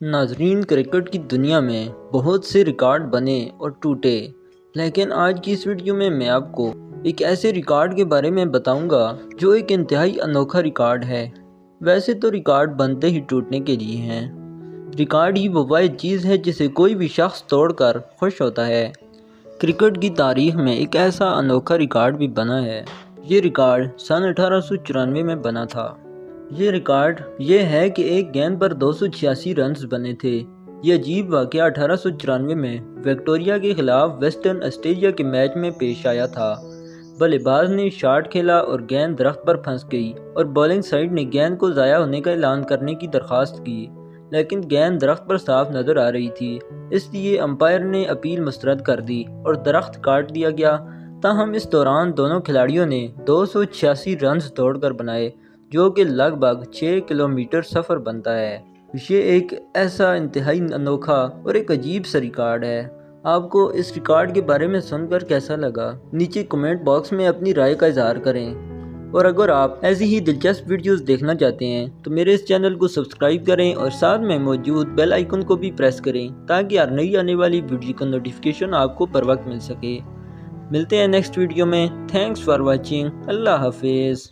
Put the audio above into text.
ناظرین، کرکٹ کی دنیا میں بہت سے ریکارڈ بنے اور ٹوٹے، لیکن آج کی اس ویڈیو میں آپ کو ایک ایسے ریکارڈ کے بارے میں بتاؤں گا جو ایک انتہائی انوکھا ریکارڈ ہے۔ ویسے تو ریکارڈ بنتے ہی ٹوٹنے کے لیے ہیں۔ ریکارڈ ہی وہ واحد چیز ہے جسے کوئی بھی شخص توڑ کر خوش ہوتا ہے۔ کرکٹ کی تاریخ میں ایک ایسا انوکھا ریکارڈ بھی بنا ہے۔ یہ ریکارڈ سن 1894 میں بنا تھا۔ یہ ریکارڈ یہ ہے کہ ایک گیند پر 286 رنز بنے تھے۔ یہ عجیب واقعہ 1894 میں وکٹوریہ کے خلاف ویسٹرن آسٹریلیا کے میچ میں پیش آیا تھا۔ بلے باز نے شاٹ کھیلا اور گیند درخت پر پھنس گئی اور بولنگ سائیڈ نے گیند کو ضائع ہونے کا اعلان کرنے کی درخواست کی، لیکن گیند درخت پر صاف نظر آ رہی تھی، اس لیے امپائر نے اپیل مسترد کر دی اور درخت کاٹ دیا گیا۔ تاہم اس دوران دونوں کھلاڑیوں نے 286 رنز توڑ کر بنائے، جو کہ لگ بھگ 6 کلومیٹر سفر بنتا ہے۔ یہ ایک ایسا انتہائی انوکھا اور ایک عجیب سا ریکارڈ ہے۔ آپ کو اس ریکارڈ کے بارے میں سن کر کیسا لگا؟ نیچے کمنٹ باکس میں اپنی رائے کا اظہار کریں، اور اگر آپ ایسی ہی دلچسپ ویڈیوز دیکھنا چاہتے ہیں تو میرے اس چینل کو سبسکرائب کریں اور ساتھ میں موجود بیل آئیکن کو بھی پریس کریں تاکہ ہر نئی آنے والی ویڈیو کا نوٹیفیکیشن آپ کو پر وقت مل سکے۔ ملتے ہیں نیکسٹ ویڈیو میں۔ Thanks for watching. اللہ حافظ۔